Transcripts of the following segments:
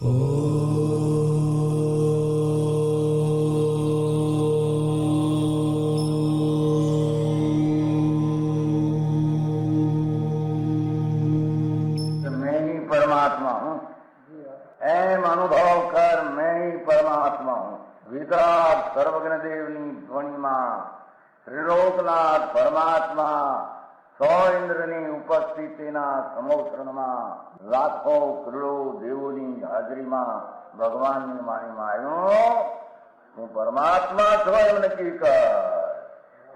मैं ही परमात्मा हूँ, एम अनुभव कर मैं ही परमात्मा हूँ। वितराग सर्वज्ञ देवनी ध्वनिमा त्रिलोकनाथ परमात्मा સો ઇન્દ્રની ઉપસ્થિતિના સમોત્રણમાં લાખો કરોડો દેવોની હાજરીમાં ભગવાનની વાણીમાં આવ્યો, તું પરમાત્મા છો એમ નક્કી કર,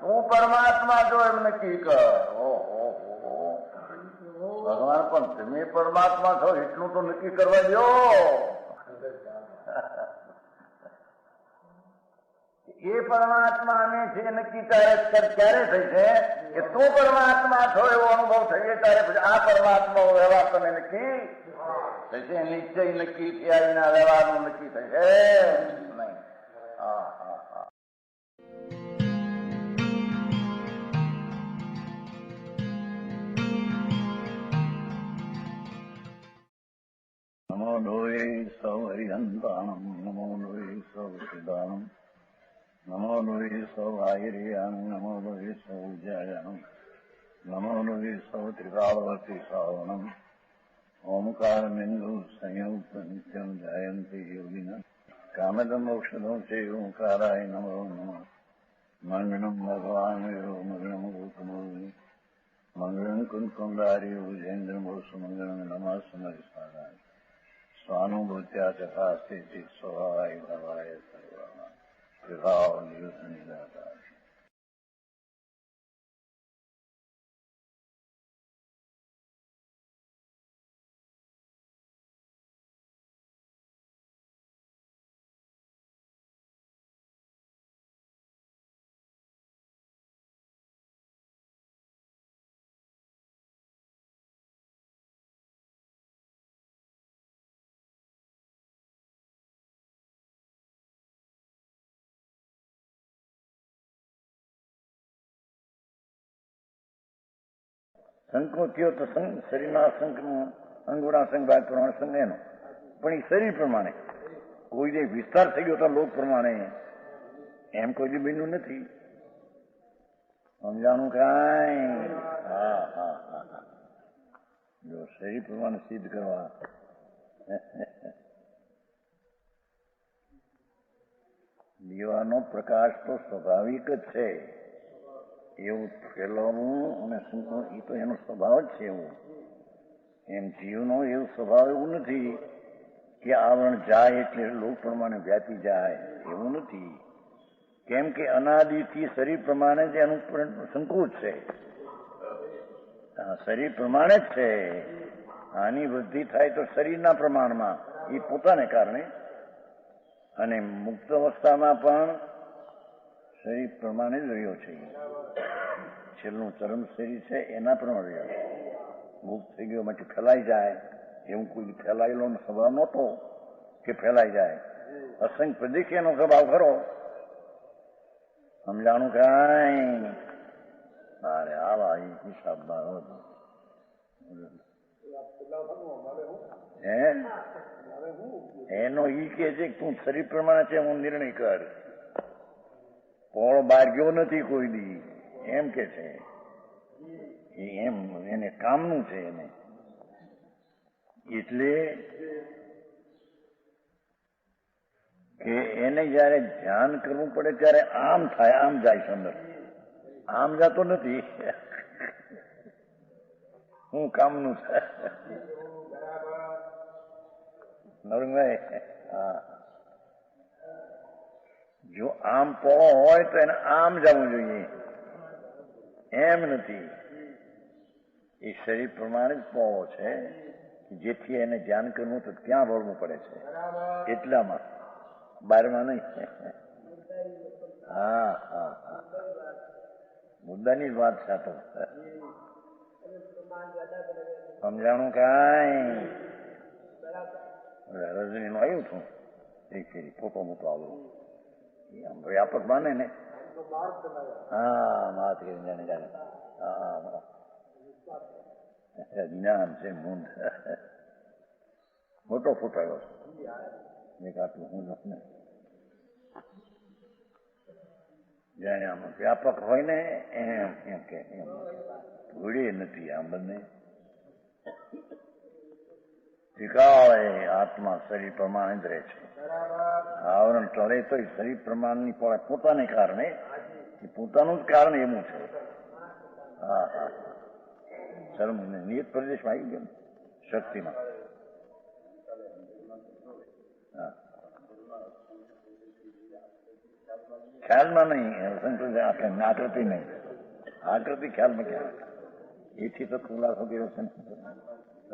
તું પરમાત્મા છો એમ નક્કી કર. ઓહો, ભગવાન પણ તમે પરમાત્મા છો એટલું તો નક્કી કરવા દો. એ પરમાત્માને છે નક્કી ક્યારે થઈ છે કે તું પરમાત્મા છો એવો અનુભવ થઈએ ત્યારે પછી આ પરમાત્મા વ્યવહાર તમે નક્કી થશે. નિશ્ચય નક્કી થયા વિના વ્યવહારનું નક્કી થશે નહીં. હા હા હા. નમો લોહે સૌ હરિહંતાણમ, નમો લોહે સૌ સિદ્ધાણમ, નમો લોહે સૌ આયર્યાન, નમો લોહે સૌ જયાન, નમો લોહે સૌ ત્રિકાળવતી શ્રાવણમ. ઓમકાર બિંદુ સંયુક્ત નિત્યમ જાયંતી યોગિના કામદમ ઔષધમ છે ઓંકારાય નમો નમઃ. મંગળમ ભગવાન વિરો મંગળમ ગૌતમોર્મિ, મંગળમ કુંકુંડારી ભુજેન્દ્ર મોસુ, મંગળમ નમઃ સમરિસારાય સ્વાનુભૂત્યા ચકાસ્તે સ્વભાવાય ભવાય સર્વા વિભાવ નિયુત નિરાકાર. સંકો થયો તો શરીરના અંગોના સંઘ ભાગ પ્રમાણે સંઘ એનો, પણ એ શરીર પ્રમાણે. કોઈ વિસ્તાર થઈ ગયો તો લોક પ્રમાણે, એમ કોઈ બન્યું નથી. સમજાણું કાંઈ? હા હા હા હા. જો શરીર પ્રમાણે સિદ્ધ કરવા દીવાનો પ્રકાશ તો સ્વાભાવિક જ છે, એવું ફેલાવવું અને શું એ તો એનો સ્વભાવ જ છે. એવું એમ જીવનો એવો સ્વભાવ એવું નથી કે આવરણ જાય એટલે લોક પ્રમાણે વ્યાપી જાય, એવું નથી. કેમ કે અનાદિથી શરીર પ્રમાણે જ એનું સંકોચ છે, શરીર પ્રમાણે જ છે. આની વૃદ્ધિ થાય તો શરીરના પ્રમાણમાં, એ પોતાને કારણે. અને મુક્ત અવસ્થામાં પણ શરીર પ્રમાણે જ રહ્યો છે. છેલ્લું ચરમ શરીર છે એના પ્રમાણે રહ્યો છે. મુક્ત થઈ ગયો માટે ફેલાઈ જાય એવું કોઈ ફેલાયેલો સ્વભાવ નહોતો કે ફેલાઈ જાય. અસંખ્ય પ્રદેશ એનો સ્વભાવ ખરો. સમજાણું કાંઈ? અરે આવા હિસાબમાં એનો ઈ કે છે કે તું શરીર પ્રમાણે છે હું નિર્ણય કર. પોળો બહાર ગયો નથી કોઈ દી એમ કે છે. એમ એને કામનું છે એને. એટલે કે એને જયારે ધ્યાન કરવું પડે ત્યારે આમ થાય, આમ જાય છે અંદર, આમ જતો નથી. હું કામનું છે નવરંગભાઈ. હા, જો આમ પોળો હોય તો એને આમ જવું જોઈએ, એમ નથી. એ શરીર પ્રમાણે જ પોળો છે, જેથી એને ધ્યાન કરવું તો ત્યાં વળવું પડે છે, એટલામાં, બારમાં નહીં. હા હા હા, મુદ્દાની જ વાત છે આ તો. સમજાણું કાંઈ? રજની નું આવ્યું છું એક ફેરી, ફોટો મૂકો આવ્યો, આમ વ્યાપક માને ને. હા, વાત કરી જાણે જાણે. હા, જ્ઞાન છે મૂંડ. મોટો ફોટો આવ્યો છે. એક આટલું હું ને જાણે આમ વ્યાપક હોય ને એમ કે એમ ભૂડી નથી આમ બંને ટીકાળે આત્મા શરીર પ્રમાણે જ રહે છે. આવરણ ટળે તો શરીર પ્રમાણની પોતાને કારણે પોતાનું જ કારણ એવું છે. હા હા ચલો નિયત પ્રદેશમાં આવી ગયો શક્તિમાં. હા ખ્યાલમાં નહીં આકૃતિ નહીં. આકૃતિ ખ્યાલમાં ક્યાં એથી તો ખુલાસો કર્યો છે ને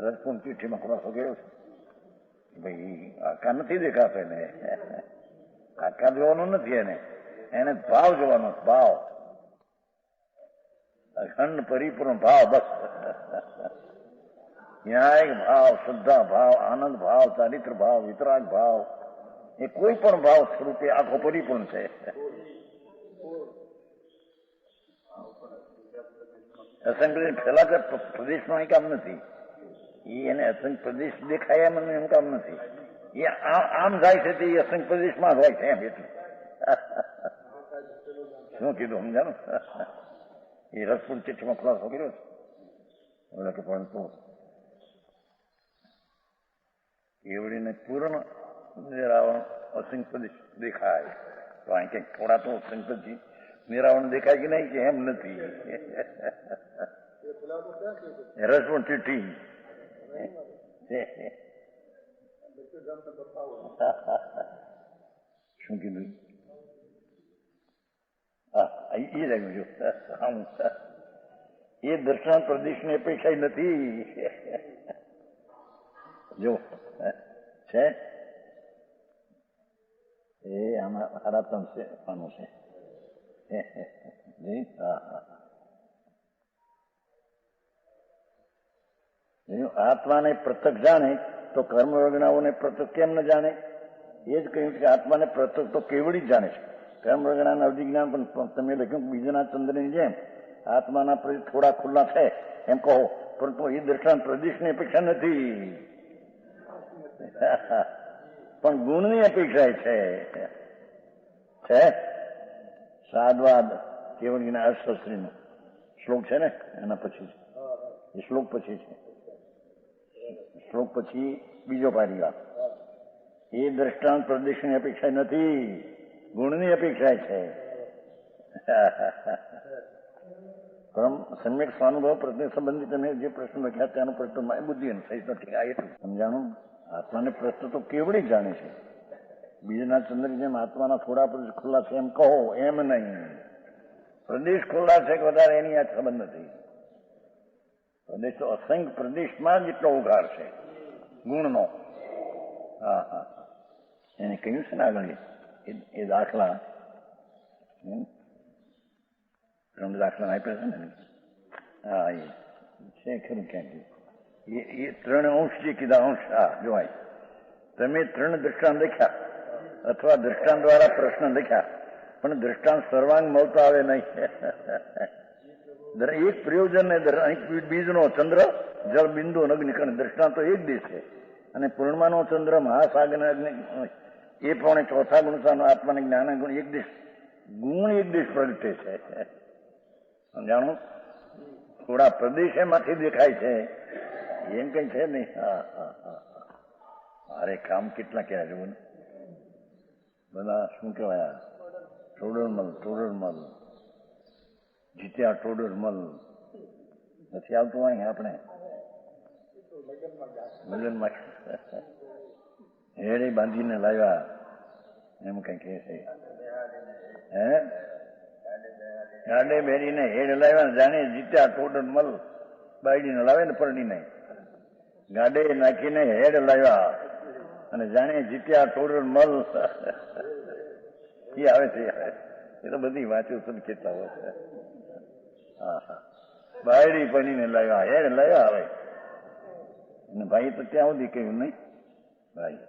રસપૂર્ણ ચિઠ્ઠીમાં ખુલાસો કર્યો છે ભાઈ આકાર નથી દેખાતો એને. આકાર જોવાનો નથી એને ભાવ જોવાનો ભાવ અખંડ પરિપૂર્ણ ભાવ બસ. ન્યાયિક ભાવ શ્રદ્ધા ભાવ આનંદ ભાવ ચારિત્ર ભાવ વિતરાગ ભાવ એ કોઈ પણ ભાવ સ્વરૂપે આખો પરિપૂર્ણ છે. અસંગ પેલા પ્રદેશમાં એ કામ નથી. એને અસંગ પ્રદેશ દેખાય મને એમ કામ નથી. એ આમ જાય છે તે અસંગ પ્રદેશમાં હોય છે એમ એટલું. શું કીધું સમજાનું? એ રસપૂર્ણ ચિઠ્ઠીમાં ખુલાસો કર્યો છે. પરંતુ કેવડીને પૂર્ણ નિરાવરણ અસંગ પ્રદેશ દેખાય તો અહીં કંઈક થોડા તો અસંગ પ્રદેશ નિરાવરણ દેખાય કે નહીં કે એમ નથી. રસપૂર્ણ ચિઠ્ઠી શું કીધું? એ દર્શન પ્રદેશની અપેક્ષા નથી. જો છે એ આમાં હરાતમ છે આનું છે. આત્માને પ્રત્યક્ષ જાણે તો કર્મ વગણાઓને પ્રત્યક્ષ કેમ ન જાણે? એ જ કહ્યું કે આત્માને પ્રત્યક્ષ તો કેવડી જ જાણે છે. કર્મ વગણાના અધિજ્ઞાન પણ તમે લખ્યું બીજાના ચંદ્રની જેમ આત્માના પ્રદેશ થોડા ખુલ્લા છે એમ કહો, પરંતુ એ દર્શન પ્રદેશની અપેક્ષા નથી પણ ગુણની અપેક્ષા છે. સાદવાદ કેવળીના અર્થશાસ્ત્રીનો શ્લોક છે ને એના પછી એ શ્લોક પછી છે. શ્લોક પછી બીજો પારિવાર. એ દ્રષ્ટાંત પ્રદેશની અપેક્ષા નથી, ગુણની અપેક્ષા છે. સમ્યક સ્વાનુભવ પ્રત્યે સંબંધિત તમે જે પ્રશ્ન લખ્યા ત્યાંનો પ્રશ્ન બુદ્ધિ સહિત ઠીક એટલું સમજાણું. આત્માને પ્રશ્ન તો કેવડી જ જાણે છે. બીજાના ચંદ્ર જેમ આત્માના થોડા પ્રદેશ ખુલ્લા છે એમ કહો એમ નહીં. પ્રદેશ ખુલ્લા છે કે વધારે એની આ સંબંધ નથી. પ્રદેશ તો અસંખ્ય પ્રદેશમાં જ એટલો ઉઘાડ છે ગુણનો. હા હા એને કહ્યું છે ને આગળ એ દાખલા 3 દાખલા આપ્યા છે ને. હા એ છે ખરું ક્યાંક એ 3 અંશ જે કીધા અંશ. હા જોવાય તમે 3 દ્રષ્ટાંત દેખ્યા અથવા દ્રષ્ટાંત દ્વારા પ્રશ્ન દેખ્યા પણ દ્રષ્ટાંત સર્વાંગ મળતો આવે નહીં. એક પ્રયોજન ને બીજનો ચંદ્ર જળ બિંદુ અગ્નિકણ દ્રષ્ટાંત તો એક દેશ છે અને પૂર્ણિમાનો ચંદ્ર મહાસાગર અગ્નિ એ પણ ચોથા ગુણસાનો આત્માને જ્ઞાન ગુણ એક દેશ ગુણ એક દેશ પ્રગટે છે. સમજાણું? થોડા પ્રદેશ એમાંથી દેખાય છે એમ કઈ છે નહીં. હા હા હા અરે કામ કેટલા કહેવાય જવું ને બધા શું કહેવાય ટોડરમલ જીત્યા ટોડરમલ નથી આવતું હોય આપણે લગ્નમાં હેડે બાંધીને લાવ્યા એમ કઈ કહે છે. હે ગાડે બેરીને હેડ લાવ્યા જાણે જીત્યા ટોડરમલ બાયડીને લાવે ને પરણીને ગાડે નાખીને હેડ લાવ્યા અને જાણે જીત્યા ટોડરમલ એ આવે છે. એ તો બધી વાંચ્યું છું કેટલા હોય છે. હા હા બાયડી પડીને લાવ્યા હેડ લાવ્યા હવે અને ભાઈ તો ત્યાં સુધી કહ્યું નહીં ભાઈ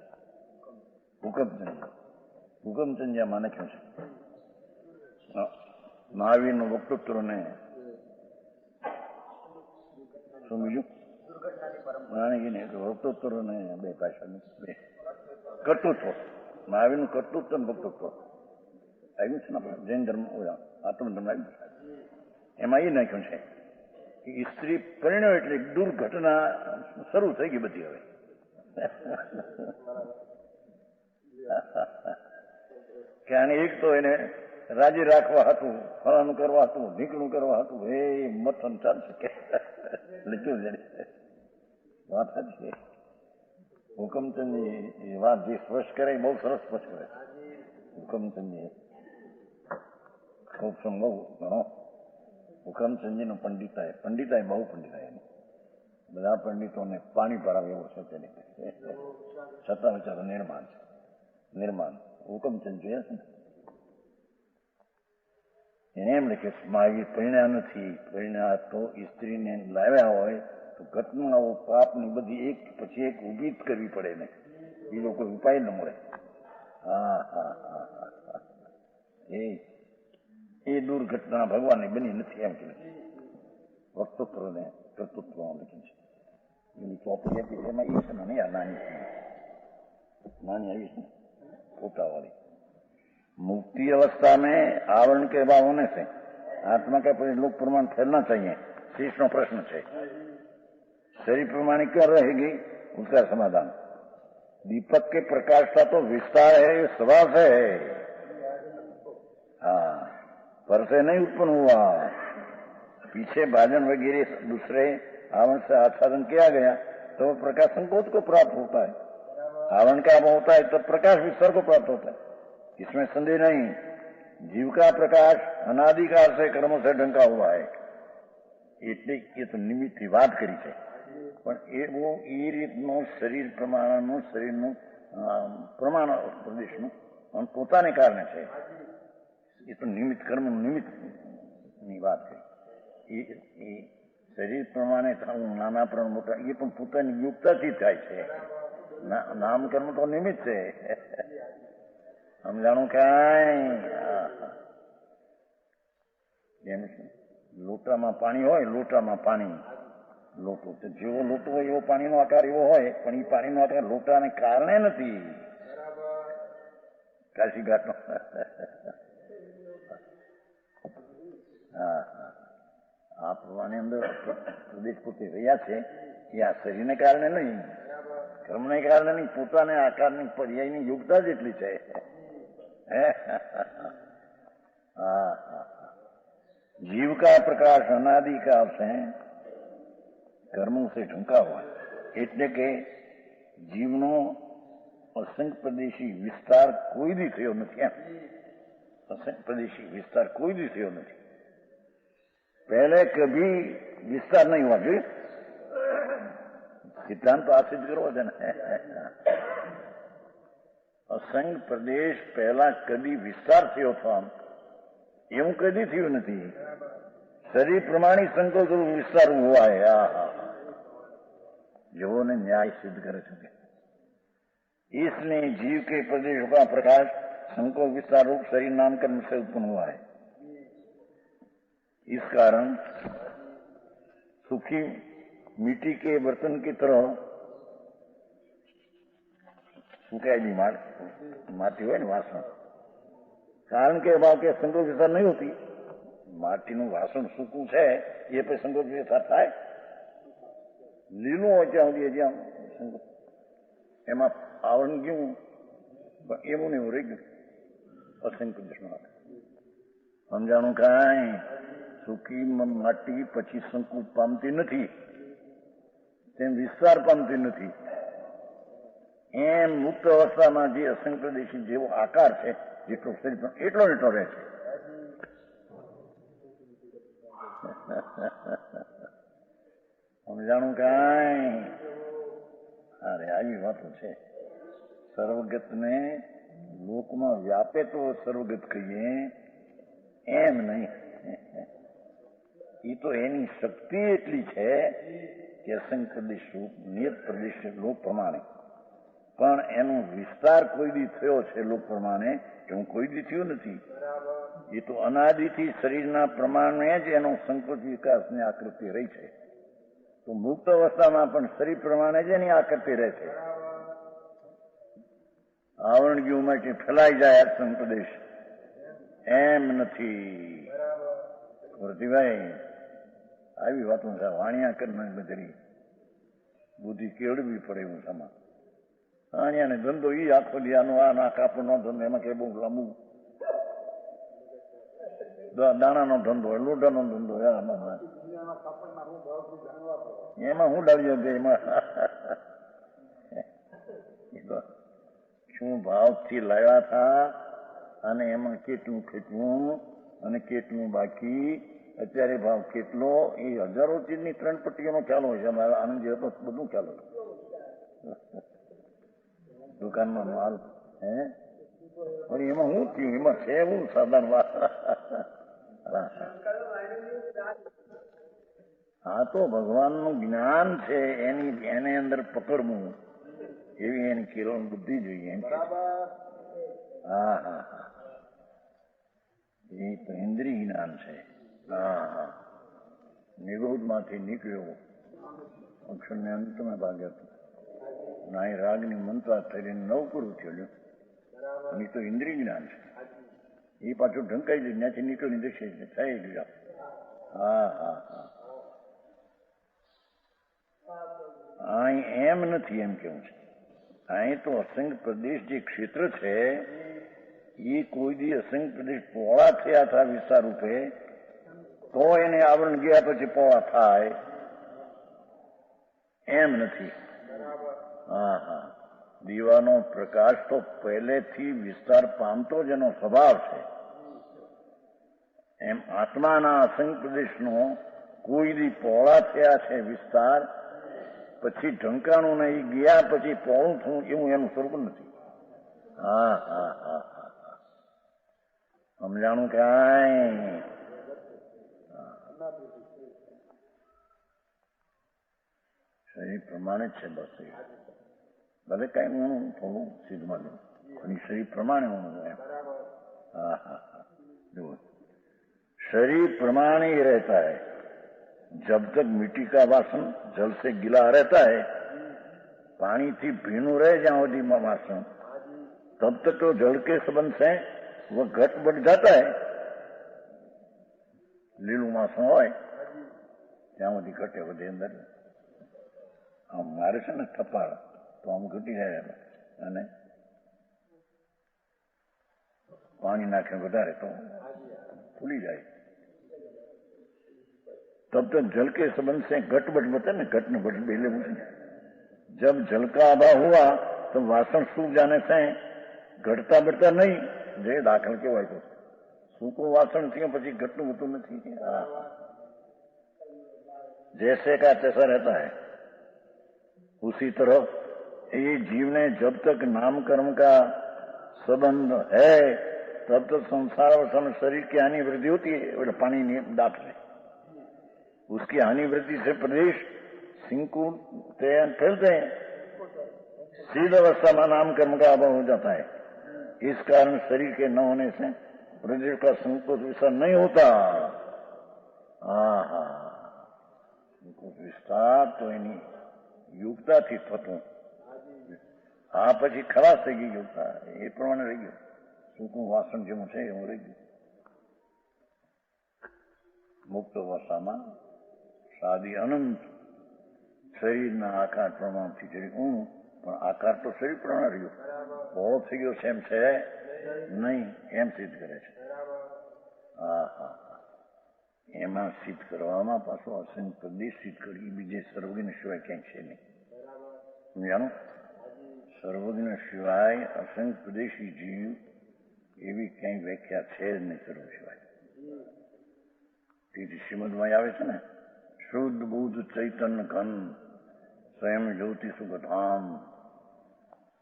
હુકમચંદ્યામાં લખ્યું છે મહાવીરનું વક્તૃત્વ ને શું બીજું વક્તૃત્વ ને બે ભાષા બે કર્તૃત્વ, મહાવીરનું કર્તૃત્વ અને ભક્તૃત્વ આવ્યું છે ને આપણે જૈન ધર્મ આત્મધર્મ આવ્યું એમાં એ નાખ્યું છે કે સ્ત્રી પરિણય એટલે દુર્ઘટના શરૂ થઈ ગઈ બધી હવે. કે આને એક તો એને રાજી રાખવા હતું, ફળાનું કરવા હતું, ઢીકણું કરવા હતું, એ મથન ચાલશે કે લખ્યું છે વાત છે. હુકમચંદજી એ વાત જે સ્પષ્ટ કરે બહુ સરસ સ્પષ્ટ કરે. હુકમચંદજી ખૂબ બહુ ઘણો હુકમચંદજીનો પંડિતાય બહુ પંડિતાય એનો બધા પંડિતોને પાણી પડાવે એવો છે તેની છતાં વિચારો નિર્માણ હુકમચંદ જોયા છે ને એને એમ લખે મહાવીર પરિણ્યા નથી, પરિણ્યા તો સ્ત્રીને લાવ્યા હોય તો ઘટનું આવો પાપની બધી એક પછી એક ઊભી જ કરવી પડે ને, એ લોકો ઉપાય ન મળે. હા હા હા હા એ દુર્ઘટના ભગવાનની બની નથી એમ કે વક્તૃત્વ ને કર્તૃત્વ લખ્યું છે. એની ચોપડી હતી એમાં એ છે ને આ નાની આવી છે ફોટાવાળી. मुक्ति अवस्था में आवरण के अभाव होने से आत्मा का लोक प्रमाण फैलना चाहिए, शेष नो प्रश्न है. शरीर प्रमाण क्या रहेगी उसका समाधान. दीपक के प्रकाश का तो विस्तार है, ये स्वभाव है. हाँ, पर से नहीं उत्पन्न हुआ, पीछे भाजन वगैरह दूसरे आवरण से आच्छादन किया गया तो प्रकाश संकोच को प्राप्त होता है. आवरण का अभाव होता है तो प्रकाश विस्तार को प्राप्त होता है. इसमें संदेह नहीं. जीव का प्रकाश अनादिकाल से कर्मों से ढंका हुआ है. એટલે એ તો નિમિત્તની વાત કરી છે, પણ એવો એ રીતનું શરીર પ્રમાણનું શરીરનું પ્રમાણ પ્રદેશનું પોતાને કારણે છે. એ તો નિમિત્ત કર્મનું નિમિત્તની વાત કરી. એ શરીર પ્રમાણે થવું નાના પ્રમાણ મોટા એ પણ પોતાની યુક્તાથી થાય છે. નામકર્મ તો નિમિત્ત છે. સમજાણું કાંઈ એમ લોટામાં પાણી હોય, લોટામાં પાણી લોટો તો જેવો લોટો હોય એવો પાણીનો આકાર એવો હોય, પણ એ પાણીનો આકાર લોટાને કારણે નથી. કાશી ઘાટનો હા આ પ્રમાણે અંદર પ્રદેશ પોતે રહ્યા છે એ આ શરીરને કારણે નહીં, કર્મને કારણે નહીં, પોતાને આકારની પર્યાયની યોગ્યતા જ એટલી છે. जीव का प्रकाश अनादिकाल से कर्मों से ढंका हुआ है. એટલે કે જીવનો અસંખ્ય પ્રદેશી વિસ્તાર કોઈ દી થયો નથી. એમ અસંખ્ય પ્રદેશી વિસ્તાર કોઈ દી થયો નથી. પહેલે કભી વિસ્તાર નહીં હોવા જોઈએ. સિદ્ધાંત તો આ સિદ્ધ કરવો છે ને. असंख्य प्रदेश पहला कभी विस्तार थयो હતો આમ એવું કદી થયું નથી. शरीर प्रमाणी संकोच विस्तार हुआ है. जो ने न्याय सिद्ध करे सके इसलिए जीव के प्रदेशों का प्रकाश संकोच विस्तार रूप शरीर नामकरण से उत्पन्न हुआ है. इस कारण सूखी मिट्टी के बर्तन की तरह સુકાયેલી માટી હોય ને વાસણ, કારણ કે અભાવ કે સંકોચ વિસ્તાર નહીં હોતી. માટીનું વાસણ સૂકું છે એ પછી સંકોચ વિસ્તાર થાય. લીલું હોય ત્યાં સુધી જ્યાં એમાં આવરણ ગયું એવું ને એવું રહી ગયું. અસંખ્ય દુશ્મન સમજાણું કાંઈ. સૂકી માટી પછી સંકુચ પામતી નથી, તેમ વિસ્તાર પામતી નથી. એમ મુક્ત અવસ્થામાં જે અસંખ્ય પ્રદેશી જેવો આકાર છે જેટલો શરીર એટલો એટલો રહે છે. સમજાણું કાંઈ. અરે આવી વાતો છે. સર્વગતને લોકમાં વ્યાપે તો સર્વગત કહીએ એમ નહીં. એ તો એની શક્તિ એટલી છે કે અસંખ્ય પ્રદેશ નિયત પ્રદેશ લોક પ્રમાણે, પણ એનો વિસ્તાર કોઈ દી થયો છે લોક પ્રમાણે એવું કોઈ દી થયું નથી. એ તો અનાદિથી શરીરના પ્રમાણે જ એનો સંકોચ વિકાસની આકૃતિ રહી છે. તો મુક્ત અવસ્થામાં પણ શરીર પ્રમાણે જ એની આકૃતિ રહે છે. આવરણગીઓ માટે ફેલાઈ જાય આત્મ પ્રદેશ એમ નથી. ભરતીભાઈ આવી વાતો વાણિયા કરી બધી બુદ્ધિ કેળવી પડે એવું સમા વાણિયાને ધંધો ઈ આખો દી આનો આ કાપડનો ધંધો એમાં કઈ બહુ લાંબુ દાણાનો ધંધો હોય લોટાનો ધંધો એમાં શું ડાળી એમાં શું ભાવથી લાવ્યા હતા અને એમાં કેટલું કેટલું અને કેટલું બાકી અત્યારે ભાવ કેટલો એ હજારો ચીજની 3 પટ્ટીઓનો ખ્યાલ હોય છે. અમારા આનંદજી હતો બધું ખ્યાલ હોય દુકાનમાં માલ હે પણ એમાં શું થયું એમાં છે એવું સાધારણ વાત. હા તો ભગવાનનું જ્ઞાન છે એને અંદર પકડવું એવી એની કિરણ બુદ્ધિ જોઈએ. હા હા હા એ તો ઇન્દ્રિય જ્ઞાન છે. હા હા નિરોધમાંથી નીકળ્યો અક્ષરને અંતમાં ભાગ્યો હતો ના એ રાગની મંત્રા થઈને નવ પૂરું થયું અને એ તો ઇન્દ્રિય જ્ઞાન છે. એ પાછું ઢંકાઈ જાય ત્યાંથી નીકળી જશે થઈ ગયા. હા હા હા અહીં એમ નથી એમ કેવું છે. અહીં તો અસંગ પ્રદેશ જે ક્ષેત્ર છે એ કોઈ દી અસંગ પ્રદેશ પહોળા થયા હતા વિસ્તાર રૂપે તો એને આવરણ ગયા પછી પહોળા થાય એમ નથી. હા હા દીવાનો પ્રકાશ તો પહેલેથી વિસ્તાર પામતો જ એનો સ્વભાવ છે. એમ આત્માના અસંગ પ્રદેશનો કોઈ દી પહોળા થયા છે વિસ્તાર પછી ઢંકાણું નહીં ગયા પછી પહોળું થયું એવું એનું સ્વરૂપ નથી. હા હા હા હા સમજાણું કાંઈ શરીર પ્રમાણે જ છે બસ એ ભલે કઈ હું થોડું સિદ્ધમાં લઉં પણ શરીર પ્રમાણે હું એમ. હા હા હા જુઓ शरीर प्रमाण ही रहता है जब तक मिट्टी का वासन जल से गिला रहता है पानी थी भीनू रहे जहां वही वासन तब तक तो जल के संबंध से वो घट बढ़ जाता है. લીલું વાસણ હોય ત્યાં સુધી ઘટે વધે અંદર. આમ મારે છે ને થપાડ તો આમ ઘટી જાય અને પાણી નાખે વધારે તો फूली जाए. तब तक जल के संबंध से घट बट बता ना घट न बट बेले जब जल का अभाव हुआ तो वासन सूख जाने से घटता बढ़ता नहीं जे दाखल के वाय तो सूखो वासन थी પછી ઘટનું હોતું નથી. जैसे का तैसा रहता है उसी तरह ये जीव ने जब तक नाम कर्म का संबंध है तब तक संसार और शरीर की हानि वृद्धि होती है. और पानी दाखले उसकी हानि वृद्धि से प्रदेश सिंकुल फैलते हैं. सीध अवस्था में नाम कर्म का अभाव हो जाता है. इस कारण शरीर के न होने से प्रदेश का संकोच विस्तार नहीं होता. हाँ हाँ संकोच विस्तार तो એની યુક્તાથી થતું. આ પછી ખલાસ થઈ ગઈ યુક્તા એ પ્રમાણે રહી ગયું. સૂકું વાસણ જેવું છે એવું રહી ગયું. મુક્ત અવસ્થામાં સાદી અનંત શરીરના આકાર પ્રમાણથી જરી ઊંઘ પણ આકાર તો શરીર પ્રમાણે રહ્યો પહોળો થઈ ગયો છે એમ છે નહીં એમ સિદ્ધ કરે છે. હા હા એમાં સિદ્ધ કરવામાં પાછો અસંગ પ્રદેશ સિદ્ધ કરી બીજે સર્વજ્ઞ સિવાય ક્યાંય છે નહીં. સમજાણું સર્વજ્ઞ સિવાય અસંગ પ્રદેશી જીવ એવી ક્યાંય વ્યાખ્યા છે જ નહીં સર્વ સિવાય. તેથી શ્રીમદમાં આવે છે ને શુદ્ધ બુદ્ધ ચૈતન્ય ઘન સ્વયં જ્યોતિ સુગધામ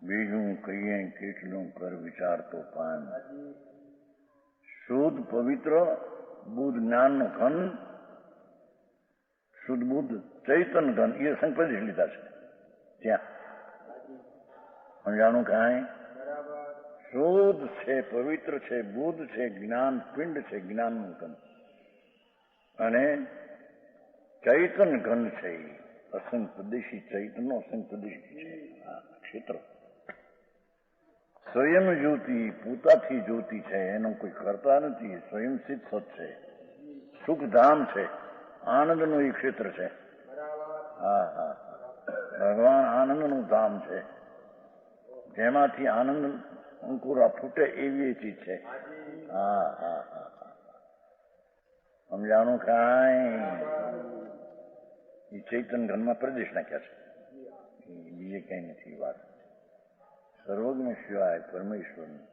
બીજું કહીએ કેટલું કર વિચાર તો પાન. શુદ્ધ પવિત્ર બુદ્ધ જ્ઞાનનો ઘન શુદ્ધ બુદ્ધ ચૈતન્ય ઘન એ સંપ્રદેશ લીધા છે ત્યાં સમજાણું કાંઈ. શુદ્ધ છે પવિત્ર છે બુદ્ધ છે જ્ઞાન પિંડ છે જ્ઞાનનું ઘન અને ચૈતન્ય ઘન છે અસંગ પ્રદેશી ચૈતન્ય અસંગ પ્રદેશી છે ક્ષેત્ર સ્વયં જ્યોતિ પોતાથી જ્યોતિ છે, એનો કોઈ કરતા નથી, સ્વયં સિદ્ધ સત છે, સુખધામ છે, આનંદનું એ ક્ષેત્ર છે. હા હા, ભગવાન આનંદનું ધામ છે, જેમાંથી આનંદ અંકુરા ફૂટે એવી ચીજ છે. હા હા હા, સમજાણું કાંઈ? એ ચૈતન ઘનમાં પ્રદેશ નાખ્યા છે, બીજે કઈ નથી વાત. સર્વજ્ઞ સિવાય પરમેશ્વરનું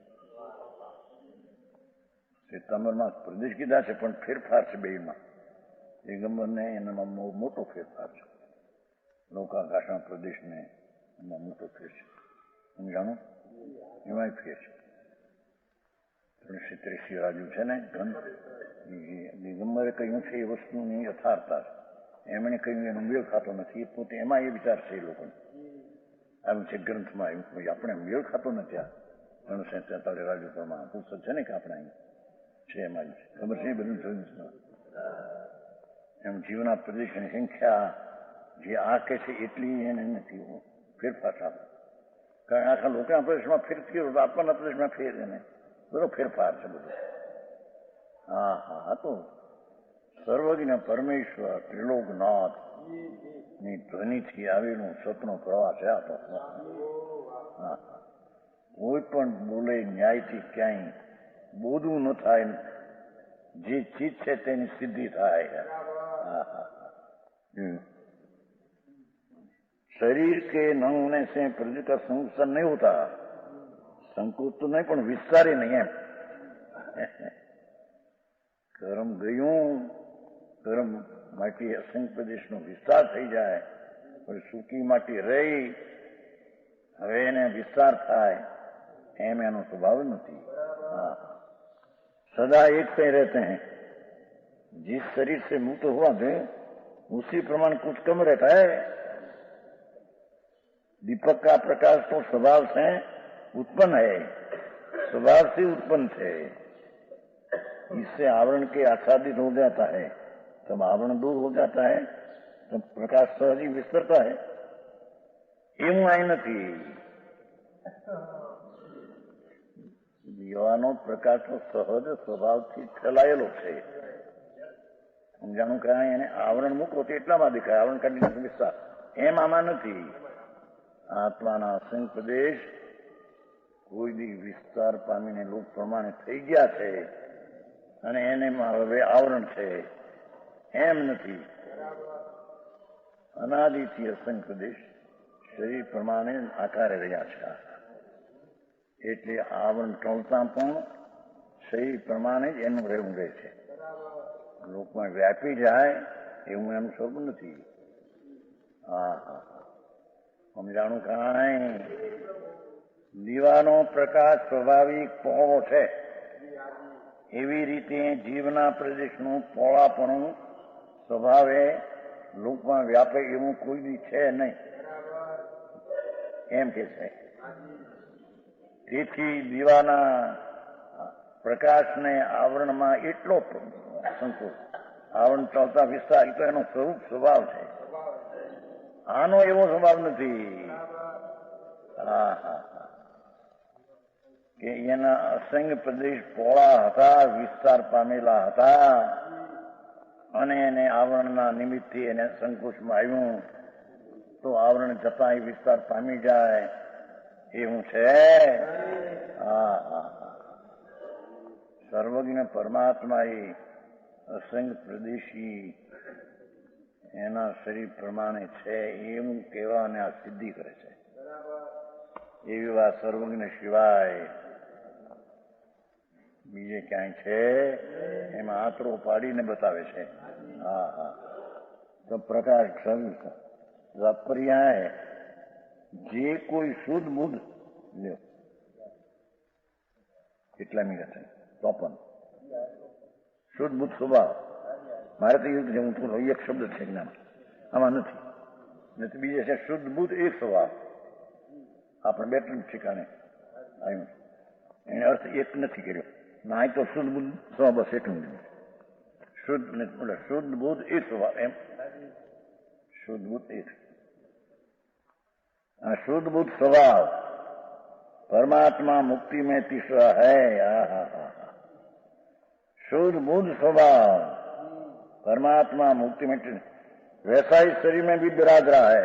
શ્વેતાંબરમાં પ્રદેશ કીધા છે, પણ ફેરફાર છે બેમાં. દિગંબરને એનામાં મોટો ફેરફાર છે, લોકાકાશના પ્રદેશને એમાં મોટો ફેર છે. સમજાણું? એમાંય ફેર છે. 383 રાજુ છે ને ઘન, દિગંબરે કહ્યું છે એ વસ્તુની યથાર્થતા છે. એમણે કહ્યું એનો મેળ ખાતો નથી, એ પોતે એમાં એ વિચાર છે એ લોકોને. આવ્યું છે ગ્રંથમાં, આવ્યું આપણે મેળ ખાતો નથી. આ 343 રાજુ પ્રમાણ પુસ્તક છે ને કે આપણે અહીં છે, એમાં ખબર છે બધું જોયું છે. એમ જીવના પ્રદેશની સંખ્યા જે આ કે છે એટલી એને નથી, ફેરફાર થાય. કારણ આખા લોકોના પ્રદેશમાં ફેર થયો, આત્માના પ્રદેશમાં ફેર એને બધો ફેરફાર છે બધો. હા હા, હા તો સર્વજ્ઞ પરમેશ્વર ત્રિલોકનાથ ની ધ્વનિથી આવેલું સતનો પ્રવાહ છે આ તો. હા, કોઈ પણ બોલે ન્યાયથી ક્યાંય બોધવું ન થાય, જે ચીજ છે તેની સિદ્ધિ થાય. હા હા, शरीर के न होने से प्रजा का संकुचन नहीं होता, संकुच तो नहीं પણ વિસ્તારી નહીં એમ. કર્મ ગયું, કર્મ માટી અસંખ્ય પ્રદેશનો વિસ્તાર થઈ જાય, પછી સૂકી માટી રહી, હવે એને વિસ્તાર થાય, એમ એનો સ્વભાવ નથી. હા, सदा एक से रहते हैं, जिस शरीर से मुक्त हुआ थे उसी प्रमाण कुछ कम रहता है. दीपक का प्रकाश तो स्वभाव से उत्पन्न है, स्वभाव से उत्पन्न थे, इससे आवरण के आच्छादित हो जाता है, तब आवरण दूर हो जाता है, तब प्रकाश सहज ही विस्तरता है. એવું અહીં નથી. દીવાનો પ્રકાશ તો સહજ સ્વભાવથી ફેલાયેલો છે. સમજાણું કાંઈ? એને આવરણ મૂકો તો એટલામાં દેખાય, આવરણ કાઢીને વિસ્તાર, એમ આમાં નથી. આત્માના અસંખ્ય પ્રદેશ કોઈ દી વિસ્તાર પામીને લોક પ્રમાણે થઈ ગયા છે અને એને હવે આવરણ છે, એમ નથી. અનાદિથી અસંખ્ય પ્રદેશ શરીર પ્રમાણે આકારે રહ્યા છે, એટલે આવરણ ટળતા પણ શરીર પ્રમાણે જ એનું રહેવું રહે છે. લોકમાં વ્યાપી જાય એવું એનું સ્વરૂપ નથી. હા હા, સમજાણું કાંઈ? દીવાનો પ્રકાશ સ્વાભાવિક પહોળો છે, એવી રીતે જીવના પ્રદેશનું પહોળાપણું સ્વભાવે લોકમાં વ્યાપે એવું કોઈ બી છે નહીં, એમ કે છે. તેથી દીવાના પ્રકાશને આવરણમાં એટલો સંકોચ, આવરણ ચાલતા વિસ્તાર તો એનો સ્વરૂપ સ્વભાવ છે, આનો એવો સ્વભાવ નથી. હા હા, કે એના અસંખ્ય પ્રદેશ પહોળા હતા, વિસ્તાર પામેલા હતા, અને એને આવરણના નિમિત્તથી એને સંકોચમાં આવ્યું તો આવરણ જતા એ વિસ્તાર પામી જાય એવું છે. હા હા, સર્વજ્ઞ પરમાત્મા એ અસંખ્ય પ્રદેશી એના શરીર પ્રમાણે છે એવું કહેવા અને આ સિદ્ધિ કરે છે. એવી વાત સર્વજ્ઞ સિવાય બીજે ક્યાંય છે? એમાં આતરો પાડીને બતાવે છે. હા હા, તો પ્રકાશ પર્યાય જે કોઈ શુદ્ધ બુદ્ધ લ્યો કેટલા મિનિટ છે? 53. શુદ્ધ બુદ્ધ સ્વભાવ. મારે તો એવું છે, હું થોડો એક શબ્દ છે જ્ઞાન, આમાં નથી. બીજે છે શુદ્ધ બુદ્ધ એક સ્વભાવ. આપણે બે ત્રણ ઠેકાણે આવ્યું, એને અર્થ એક નથી કર્યો. ના તો શુદ્ધ બુદ્ધ સ્વભાવ, બસ એટલું શુદ્ધ એટલે શુદ્ધ બુદ્ધ એક સ્વભાવ, એમ શુદ્ધ બુદ્ધ એક. શુદ્ધ બુદ્ધ સ્વભાવ परमात्मा मुक्ति में तीसरा है। शुद्ध बुद्ध स्वभाव परमात्मा मुक्ति में वैसा ही शरीर में भी विराज रहा है।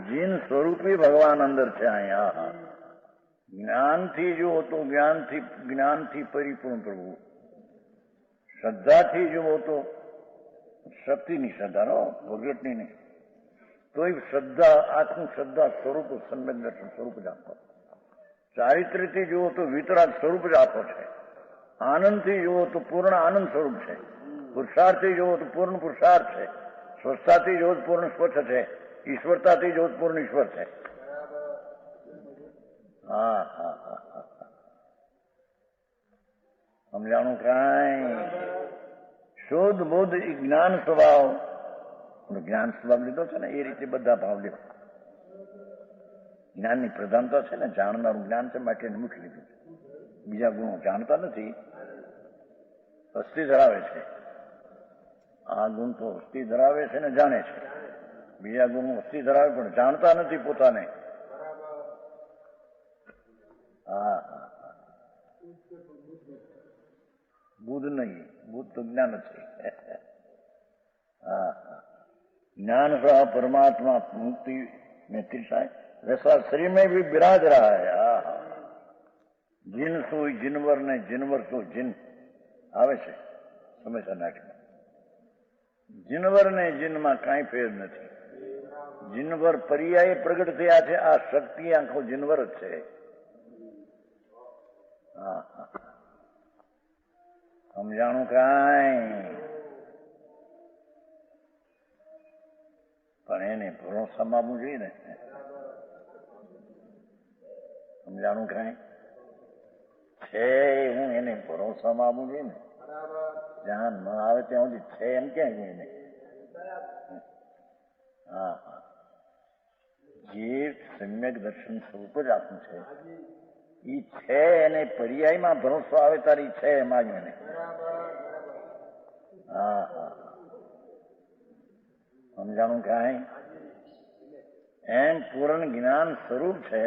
जिन स्वरूपी भगवान अंदर से आए। ज्ञान थी जो तो ज्ञान थी परिपूर्ण प्रभु, श्रद्धा थी जो वो तो शक्ति नहीं, श्रद्धा नो प्रगटनी नहीं, तो श्रद्धा आत्म श्रद्धा स्वरूप सम्यक दर्शन स्वरूप जातो, चारित्र थी जो तो वितराग स्वरूप जातो है, आनंद थी जो तो पूर्ण आनंद स्वरूप है, पुरुषार्थ थी जो तो पूर्ण पुरुषार्थ है, स्वस्थता थी जो पूर्ण स्वच्छ है, ईश्वरता थी जो पूर्ण ईश्वर है। સમજાણું કાંઈ શુદ્ધ બુદ્ધ જ્ઞાન સ્વભાવ, જ્ઞાન સ્વભાવ લીધો છે ને એ રીતે બધા ભાવ લેવા. જ્ઞાનની પ્રધાનતા છે ને, જાણનારું જ્ઞાન છે માટે મુખ્ય લીધું છે. બીજા ગુણો જાણતા નથી, અસ્થિ ધરાવે છે. આ ગુણ તો અસ્થિ ધરાવે છે ને જાણે છે, બીજા ગુણ અસ્થિ ધરાવે પણ જાણતા નથી પોતાને. बुद्ध नहीं, बुद्ध तो ज्ञान है। ज्ञान का परमात्मा मुक्ति में तीर्षाए वैसा शरीर में भी विराज रहा है। जिन सोई जिनवर ने जिनवर सो जिन आवे છે સમયસર નાટમાં. જીનવર ને જીનમાં કાંઈ ફેર નથી. જીનવર પર્યાય પ્રગટ થયા છે. આ શક્તિ આખો જીનવર જ છે. સમજાણું કાંઈ? પણ એને ભરોસામાં આવવું જોઈએ ને. સમજાણું કાંઈ? છે હું એને ભરોસામાં આવવું જોઈએ ને. જ્યાં ન આવે ત્યાં સુધી છે એમ ક્યાં જોઈએ ને. જે સમ્યક દર્શન સ્વરૂપ જ આપણું છે ઈ છે એને પર્યાયમાં ભરોસો આવે તારી છે એમાં જ એને. સમજાણું કાંઈ? એમ પૂર્ણ જ્ઞાન સ્વરૂપ છે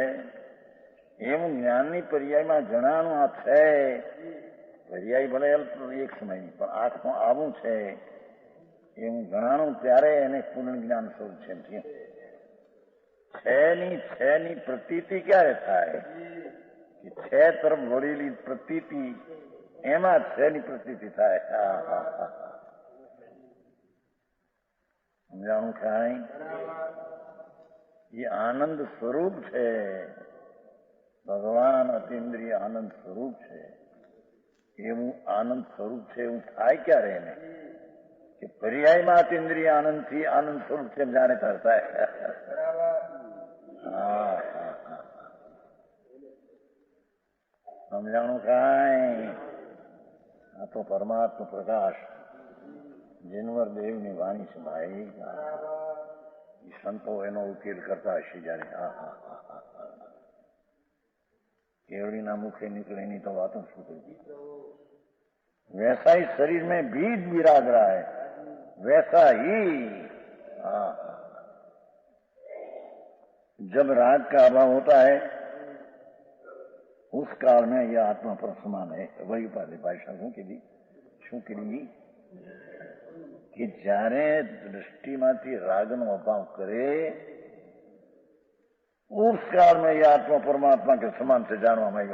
એવું જ્ઞાનની પર્યાયમાં જણાનું આ છે. પર્યાય ભલે એક સમયની પણ આંખમાં આવું છે એવું જણાનું ત્યારે એને પૂર્ણ જ્ઞાન સ્વરૂપ છે. છે ની પ્રતીતિ ક્યારે થાય કે છે તરફ વળેલી પ્રતીતિ એમાં છે ની પ્રતીતિ થાય. સમજાણું કાંઈ? એ આનંદ સ્વરૂપ છે. ભગવાન અતિન્દ્રિય આનંદ સ્વરૂપ છે. એવું આનંદ સ્વરૂપ છે એવું થાય ક્યારે એને કે પર્યાયમાં અતિન્દ્રિય આનંદ થી આનંદ સ્વરૂપ છે જાણે ત્યારે થાય. સમજાણું કાંઈ? આ તો પરમાત્મા પ્રકાશ જીનવર દેવની વાણી છે ભાઈ. એ સંતો એનો ઉકેલ કરતા હશે જયારે. केवड़ीना मुखे निकले नहीं तो बातों शुरू कर. वैसा ही शरीर में बीज विराज रहा है, वैसा ही जब राग का अभाव होता है उस काल में यह आत्मा पर समान है. वही उपाधि भाषा શું કરી કે જયારે दृष्टिમાંથી रागનો अभाव करे उस काल में यह आत्मा परमात्मा के समान से जानवा में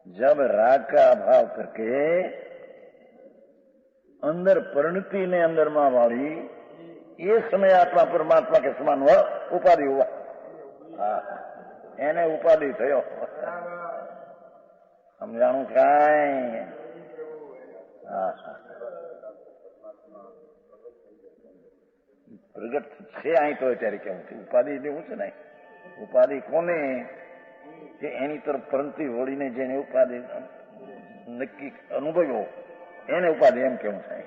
जब राग का अभाव करके अंदर परिणति ने अंदर मां वाली ये समय आत्मा परमात्मा के समान हुआ. उपाधि हुआ. एने उपाधि थयो. समझाणु कांई? પ્રગટ છે અહીં તો અત્યારે કેવું છે ઉપાધિ જેવું છે ને. ઉપાધિ કોને કે એની તરફ પરંતિ વળીને જેને ઉપાધિ નક્કી અનુભવ્યો એને ઉપાધિ એમ કેવું છે.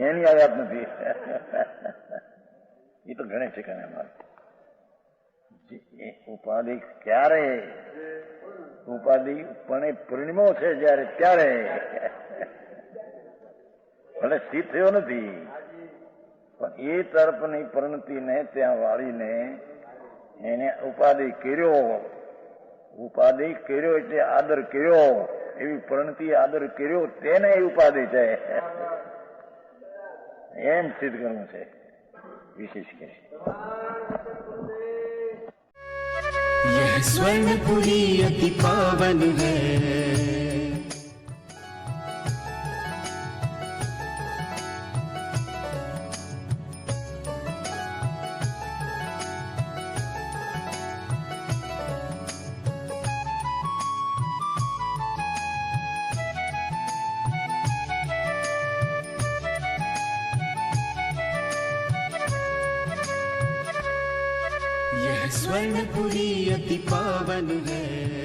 એની આયાત નથી. એ તો ગણે છે કે અમારે ઉપાધિ ક્યારે ઉપાધિ પણ પરિણમો છે જયારે ત્યારે ભલે સ્થિત થયો નથી, પણ એ તરફની પરિણતિને ત્યાં વાળીને એને ઉપાધિ કર્યો એટલે આદર કર્યો, એવી પરિણતિ આદર કર્યો તેને ઉપાધિ છે એમ સિદ્ધ કરવું છે વિશેષ કે यह स्वर्णपुरी अति पावन है। यह स्वर्णपुरी अति पावन है।